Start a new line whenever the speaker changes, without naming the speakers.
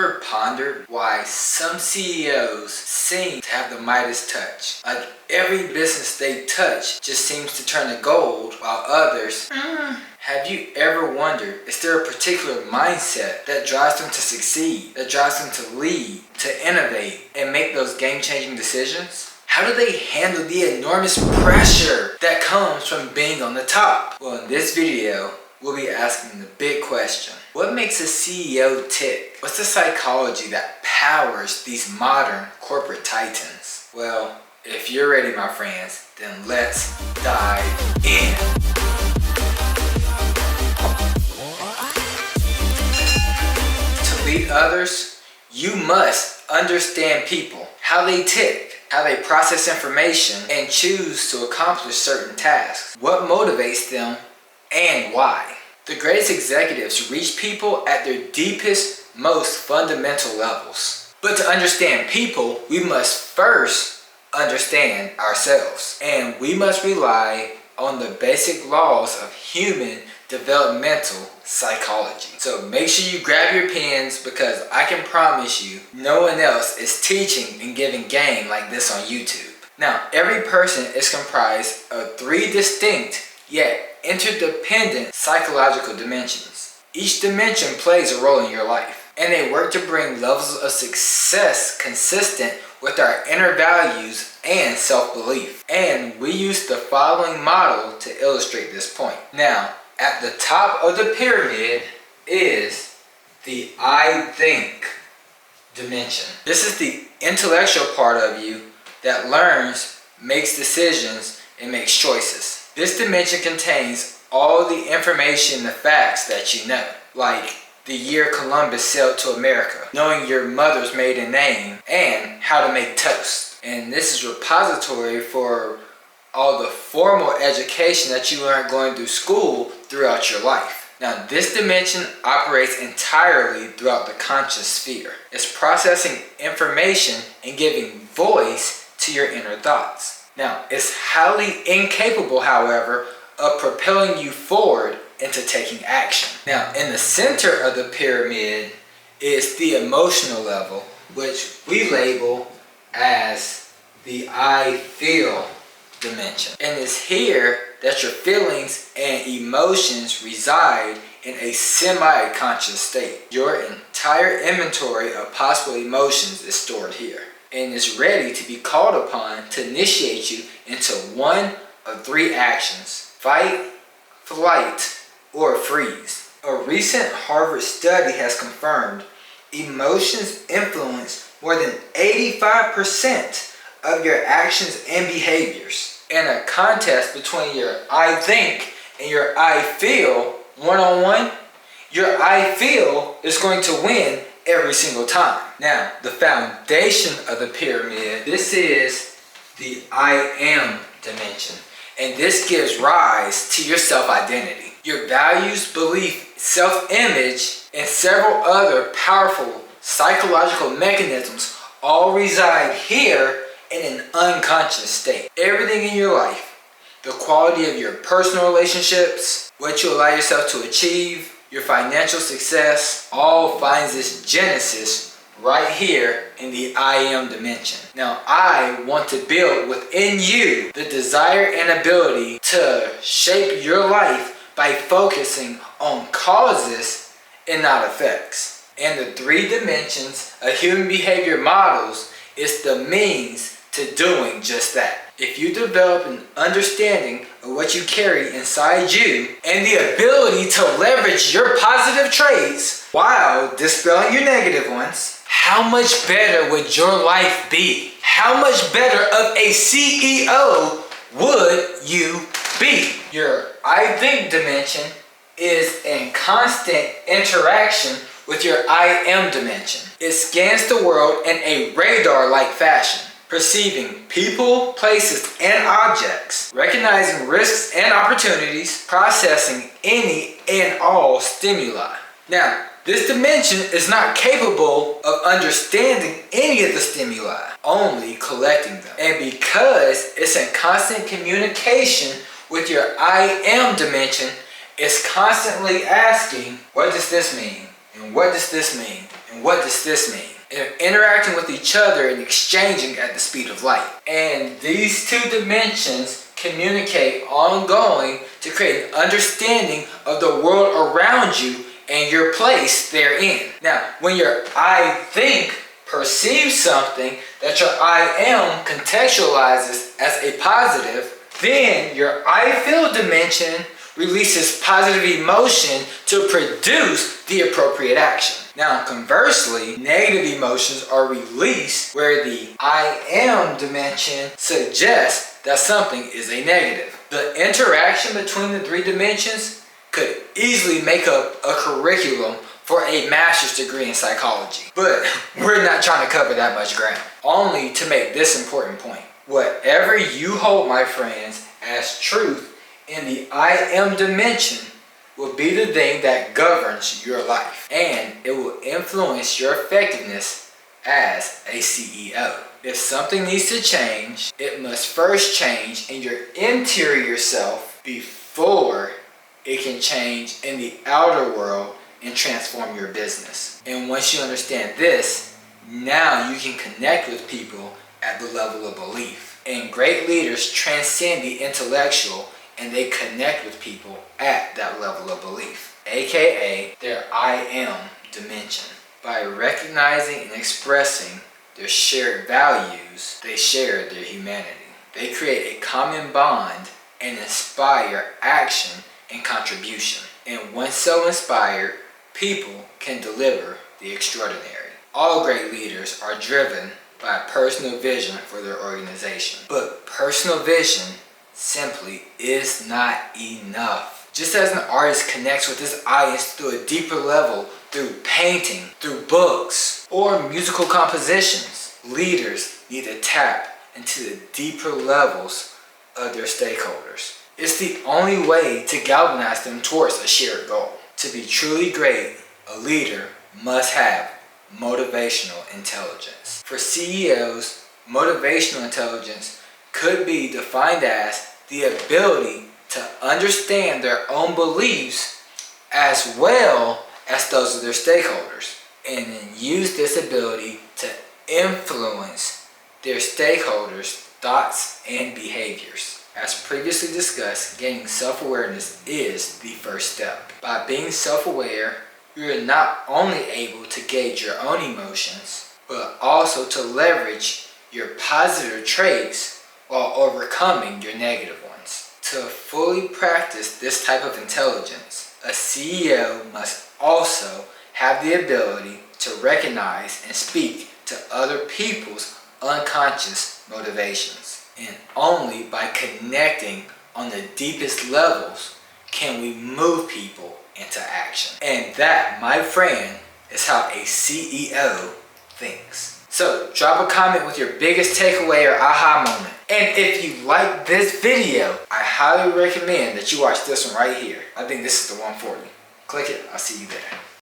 ever pondered why some CEOs seem to have the Midas touch? Like every business they touch just seems to turn to gold, while others, have you ever wondered, is there a particular mindset that drives them to succeed, that drives them to lead, to innovate, and make those game-changing decisions? How do they handle the enormous pressure that comes from being on the top? Well, in this video, we'll be asking the big question. What makes a CEO tick? What's the psychology that powers these modern corporate titans? Well, if you're ready, my friends, then let's dive in. To lead others, you must understand people, how they tick, how they process information, and choose to accomplish certain tasks. What motivates them and why. The greatest executives reach people at their deepest, most fundamental levels. But to understand people, we must first understand ourselves. And we must rely on the basic laws of human developmental psychology. So make sure you grab your pens, because I can promise you no one else is teaching and giving game like this on YouTube. Now, every person is comprised of 3 distinct yet interdependent psychological dimensions. Each dimension plays a role in your life, and they work to bring levels of success consistent with our inner values and self-belief. And we use the following model to illustrate this point. Now, at the top of the pyramid is the I think dimension. This is the intellectual part of you that learns, makes decisions, and makes choices. This dimension contains all the information, the facts that you know, like the year Columbus sailed to America, knowing your mother's maiden name, and how to make toast. And this is repository for all the formal education that you learned going through school throughout your life. Now, this dimension operates entirely throughout the conscious sphere. It's processing information and giving voice to your inner thoughts. Now, it's highly incapable, however, of propelling you forward into taking action. Now, in the center of the pyramid is the emotional level, which we label as the I feel dimension. And it's here that your feelings and emotions reside in a semi-conscious state. Your entire inventory of possible emotions is stored here, and is ready to be called upon to initiate you into one of 3 actions: fight, flight, or freeze. A recent Harvard study has confirmed emotions influence more than 85% of your actions and behaviors. In a contest between your I think and your I feel one-on-one, your I feel is going to win every single time. Now, the foundation of the pyramid, this is the I am dimension. And this gives rise to your self-identity. Your values, belief, self-image, and several other powerful psychological mechanisms all reside here in an unconscious state. Everything in your life, the quality of your personal relationships, what you allow yourself to achieve, your financial success, all finds its genesis right here in the I am dimension. Now, I want to build within you the desire and ability to shape your life by focusing on causes and not effects. And the 3 dimensions of human behavior models is the means to doing just that. If you develop an understanding of what you carry inside you and the ability to leverage your positive traits while dispelling your negative ones, how much better would your life be? How much better of a CEO would you be? Your I think dimension is in constant interaction with your I am dimension. It scans the world in a radar-like fashion, perceiving people, places, and objects, recognizing risks and opportunities, processing any and all stimuli. Now, this dimension is not capable of understanding any of the stimuli, only collecting them. And because it's in constant communication with your I am dimension, it's constantly asking, what does this mean? And what does this mean? And And what does this mean? Interacting with each other and exchanging at the speed of light. And these two dimensions communicate ongoing to create an understanding of the world around you and your place therein. Now, when your I think perceives something that your I am contextualizes as a positive, then your I feel dimension releases positive emotion to produce the appropriate action. Now, conversely, negative emotions are released where the I am dimension suggests that something is a negative. The interaction between the three dimensions could easily make up a curriculum for a master's degree in psychology. But we're not trying to cover that much ground. Only to make this important point. Whatever you hold, my friends, as truth in the I am dimension will be the thing that governs your life. And it will influence your effectiveness as a CEO. If something needs to change, it must first change in your interior self before it can change in the outer world and transform your business. And once you understand this, now you can connect with people at the level of belief. And great leaders transcend the intellectual and they connect with people at that level of belief, aka their I am dimension. By recognizing and expressing their shared values, they share their humanity. They create a common bond and inspire action and contribution. And once so inspired, people can deliver the extraordinary. All great leaders are driven by a personal vision for their organization. But personal vision simply is not enough. Just as an artist connects with his audience through a deeper level, through painting, through books, or musical compositions, leaders need to tap into the deeper levels of their stakeholders. It's the only way to galvanize them towards a shared goal. To be truly great, a leader must have motivational intelligence. For CEOs, motivational intelligence could be defined as the ability to understand their own beliefs as well as those of their stakeholders, and then use this ability to influence their stakeholders' thoughts and behaviors. As previously discussed, gaining self-awareness is the first step. By being self-aware, you're not only able to gauge your own emotions, but also to leverage your positive traits while overcoming your negative ones. To fully practice this type of intelligence, a CEO must also have the ability to recognize and speak to other people's unconscious motivations. And only by connecting on the deepest levels can we move people into action. And that, my friend, is how a CEO thinks. So drop a comment with your biggest takeaway or aha moment. And if you like this video, I highly recommend that you watch this one right here. I think this is the one for you. Click it, I'll see you there.